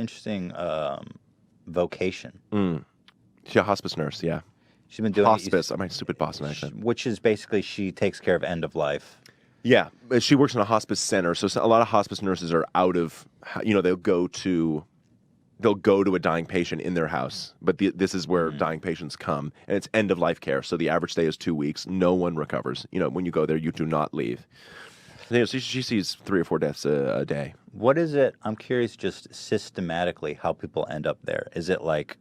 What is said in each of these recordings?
interesting vocation. She's a hospice nurse, yeah. She's been doing hospice. My stupid Boston accent. Which is basically she takes care of end of life. Yeah, she works in a hospice center. So a lot of hospice nurses are out of, they'll go to a dying patient in their house. But this is where dying patients come, and it's end of life care. So the average stay is 2 weeks. No one recovers. When you go there, you do not leave. So she sees 3 or 4 deaths a day. What is it? I'm curious, just systematically, how people end up there. Is it like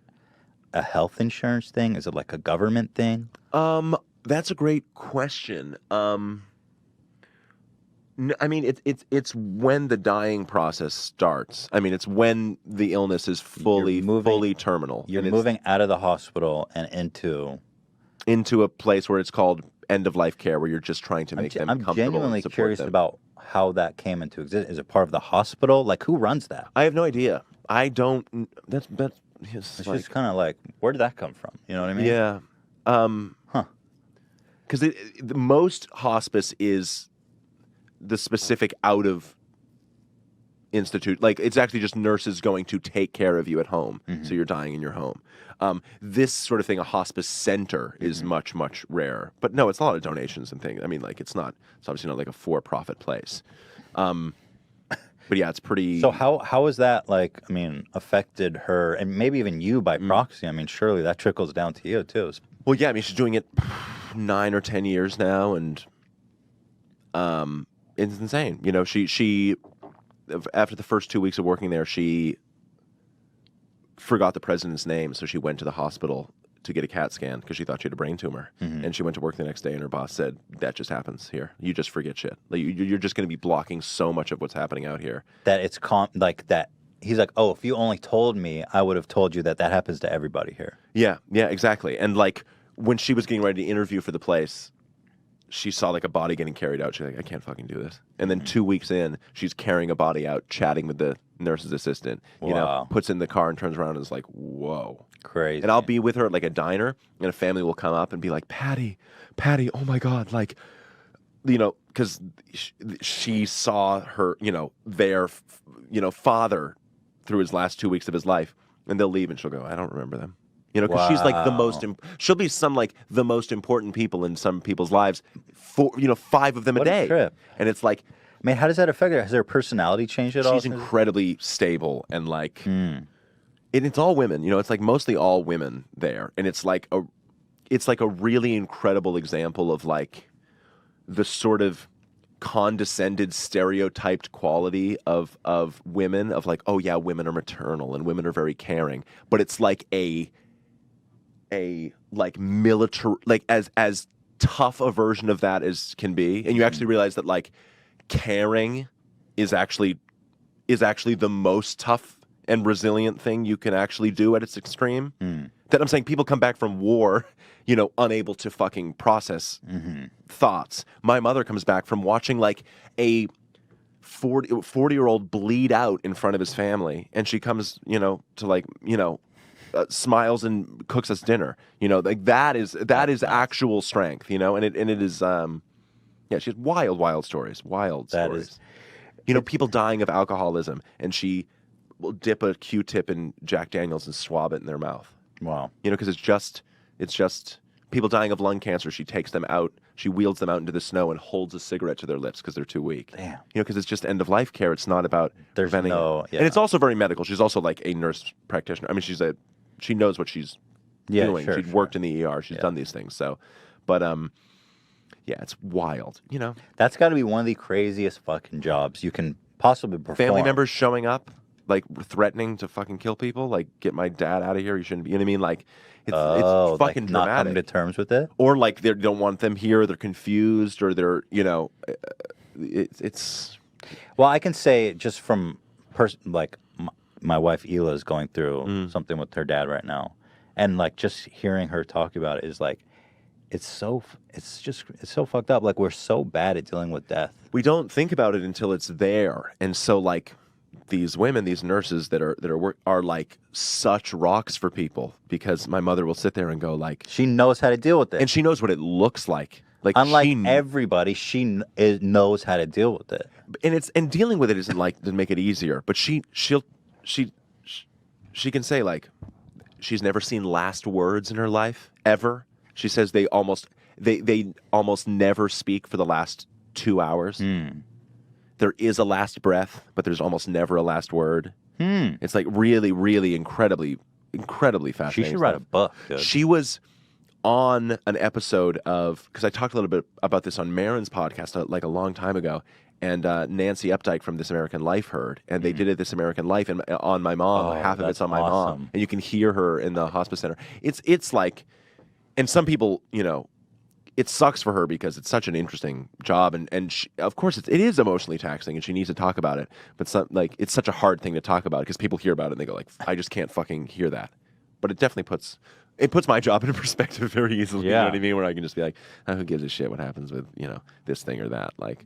a health insurance thing? Is it like a government thing? That's a great question. I mean, it's when the dying process starts. I mean, it's when the illness is fully terminal. You're moving out of the hospital and into a place where it's called end of life care, where you're just trying to make them comfortable. I'm genuinely curious about how that came into existence. Is it part of the hospital? Like, who runs that? I have no idea. I don't. It's just kind of like, where did that come from? You know what I mean? Yeah. Because the most hospice is the specific out of institute, like it's actually just nurses going to take care of you at home, so you're dying in your home. This sort of thing, a hospice center, is much, much rarer. But no, it's a lot of donations and things. I mean, like it's obviously not like a for-profit place. But yeah, it's pretty. So how has that, like, I mean, affected her, and maybe even you by proxy? I mean, surely that trickles down to you too. Well, yeah, I mean, she's doing it 9 or 10 years now, and it's insane. She after the first 2 weeks of working there, she forgot the president's name, so she went to the hospital to get a CAT scan because she thought she had a brain tumor. And she went to work the next day, and her boss said, "That just happens here. You just forget shit. Like you're just going to be blocking so much of what's happening out here." That it's like that. He's like, "Oh, if you only told me, I would have told you that happens to everybody here." Yeah, exactly. And like when she was getting ready to interview for the place, she saw like a body getting carried out. She's like, "I can't fucking do this." And then 2 weeks in, she's carrying a body out, chatting with the nurse's assistant. Puts in the car and turns around and is like, "Whoa, crazy!" And I'll be with her at like a diner, and a family will come up and be like, Patty, oh my God, like, because she saw her, their, father through his last 2 weeks of his life, and they'll leave, and she'll go, "I don't remember them." Because she's like she'll be some like the most important people in some people's lives, 5 of them a day. Trip. And it's like, man, how does that affect her? Has her personality changed at all? She's incredibly stable and like, and it's all women. It's like mostly all women there, and it's like a really incredible example of like the sort of condescended, stereotyped quality of women, of like, oh yeah, women are maternal and women are very caring, but it's like a like military, like as tough a version of that as can be. And you actually realize that like caring is actually the most tough and resilient thing you can actually do at its extreme. That I'm saying, people come back from war, unable to fucking process thoughts. My mother comes back from watching like a 40-year-old bleed out in front of his family, and she comes, to like, smiles and cooks us dinner. Like that is actual strength. And it is she has wild stories. People dying of alcoholism, and she will dip a Q-tip in Jack Daniels and swab it in their mouth. Wow. Because it's just people dying of lung cancer. She takes them out. She wheels them out into the snow and holds a cigarette to their lips because they're too weak. Damn. Because it's just end of life care. It's not about preventing it. Yeah. And it's also very medical. She's also like a nurse practitioner. I mean, she knows what she's doing. She's worked in the ER. She's done these things. So, but it's wild. That's got to be one of the craziest fucking jobs you can possibly perform. Family members showing up, like threatening to fucking kill people, like, "Get my dad out of here. You shouldn't be." You know what I mean? Like, it's fucking like dramatic. Not coming to terms with it, or like they don't want them here. They're confused, or they're it's. Well, I can say just from like my wife Ela is going through something with her dad right now, and like just hearing her talk about it is like, it's so fucked up. Like, we're so bad at dealing with death. We don't think about it until it's there, and so like these women, these nurses that are like such rocks for people, because my mother will sit there and go like, she knows how to deal with it, and she knows what it looks like. Like, unlike everybody, she knows how to deal with it, and dealing with it isn't like to make it easier, but she'll she can say like she's never seen last words in her life ever. She says they almost never speak for the last 2 hours. There is a last breath, but there's almost never a last word. It's like really, really incredibly fascinating. She should write a book, dude. She was on an episode of, because I talked a little bit about this on Marin's podcast like a long time ago, and Nancy Updike from This American Life heard, and they did it This American Life and on my mom. Half of it's on my mom, and you can hear her in the hospice center. It's like, and some people, you know, it sucks for her because it's such an interesting job, and she, of course it is emotionally taxing, and she needs to talk about it. But it's such a hard thing to talk about because people hear about it and they go like, I just can't fucking hear that. But it definitely puts my job into perspective very easily. Yeah. You know what I mean? Where I can just be like, oh, who gives a shit what happens with, you know, this thing or that? Like,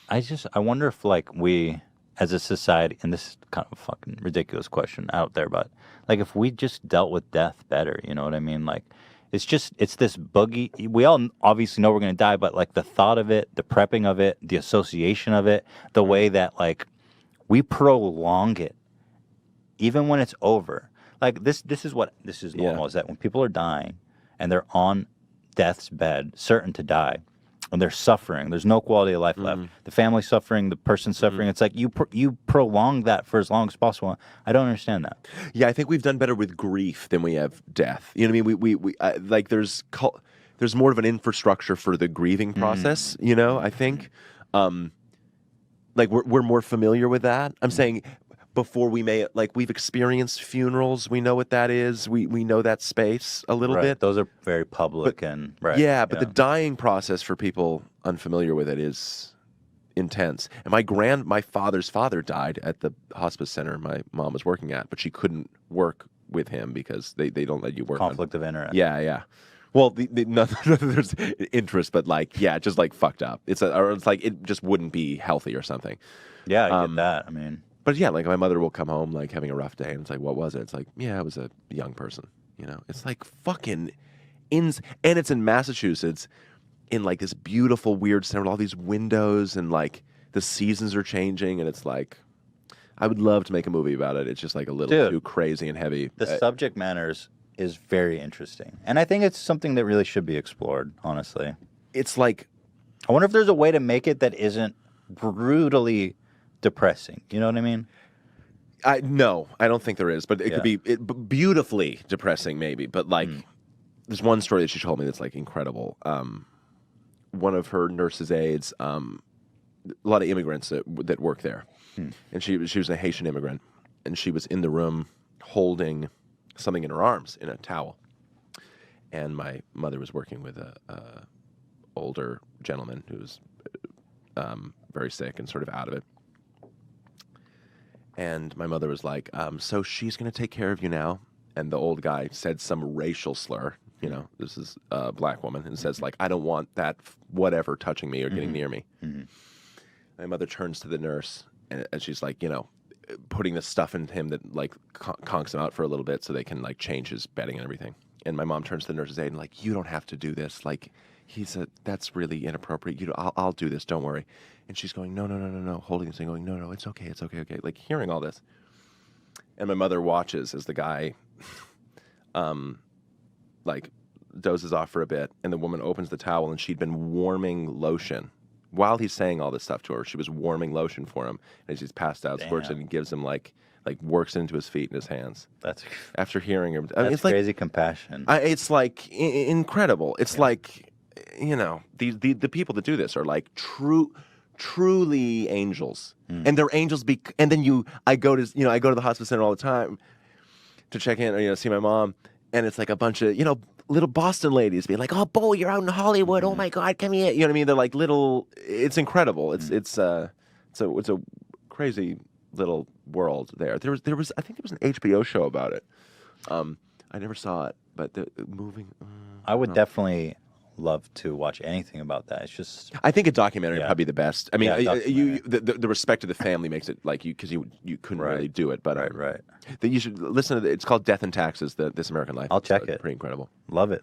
I wonder if like we as a society, and this is kind of a fucking ridiculous question out there, but like if we just dealt with death better, you know what I mean? Like it's this boogie. We all obviously know we're going to die, but like the thought of it, the prepping of it, the association of it, the way that like we prolong it, even when it's over. Like this is normal, is that when people are dying and they're on death's bed, certain to die, and they're suffering, there's no quality of life left. The family suffering, the person suffering. It's like you prolong that for as long as possible. I don't understand that. Yeah, I think we've done better with grief than we have death. You know what I mean? We like there's more of an infrastructure for the grieving process. You know, I think, like we're more familiar with that. I'm saying before we've experienced funerals. We know what that is. We know that space a little bit. Those are very public and right. Yeah, but the dying process for people unfamiliar with it is intense. And my father's father died at the hospice center my mom was working at, but she couldn't work with him because they don't let you work. Conflict of interest. Yeah. Well, there's interest, but like, yeah, just like fucked up. It's like it just wouldn't be healthy or something. Yeah, I get that. I mean. But yeah, like my mother will come home like having a rough day, and it's like, what was it? It's like, yeah, it was a young person. You know, it's like fucking and it's in Massachusetts, in like this beautiful weird center with all these windows, and like the seasons are changing, and it's like, I would love to make a movie about it. It's just like a little too crazy and heavy. The subject matter is very interesting, and I think it's something that really should be explored. Honestly, it's like, I wonder if there's a way to make it that isn't brutally depressing. You know what I mean? No, I don't think there is, but it could be beautifully depressing, maybe. But like, there's one story that she told me that's like incredible. One of her nurses' aides, a lot of immigrants that work there, and she was a Haitian immigrant, and she was in the room holding something in her arms in a towel, and my mother was working with a older gentleman who was very sick and sort of out of it. And my mother was like, so she's going to take care of you now. And the old guy said some racial slur, you know, this is a black woman, and says like, I don't want that whatever touching me or getting near me. My mother turns to the nurse, and she's like, you know, putting the stuff in him that like conks him out for a little bit so they can like change his bedding and everything. And my mom turns to the nurse's aide and like, you don't have to do this. Like, that's really inappropriate. I'll do this. Don't worry. And she's going, no, holding this thing, going, no, it's okay. Like hearing all this. And my mother watches as the guy, like dozes off for a bit, and the woman opens the towel, and she'd been warming lotion while he's saying all this stuff to her. She was warming lotion for him, and as he's passed out, squirts it and gives him like works into his feet and his hands. That's after hearing him. That's it's crazy compassion. It's like incredible. It's like, you know, the people that do this are like truly angels, and they're angels. And then I go to the hospice center all the time to check in, or see my mom, and it's like a bunch of little Boston ladies being like, "Oh, boy, you're out in Hollywood. Oh my God, come here." You know what I mean? They're like little. It's incredible. It's a crazy little world there. There was I think there was an HBO show about it. I never saw it, but the moving. I would definitely love to watch anything about that. It's just, I think a documentary would probably be the best. I mean, the respect of the family makes it like because you couldn't really do it, but right. You should listen to it's called Death and Taxes, This American Life. I'll check it. Pretty incredible. Love it.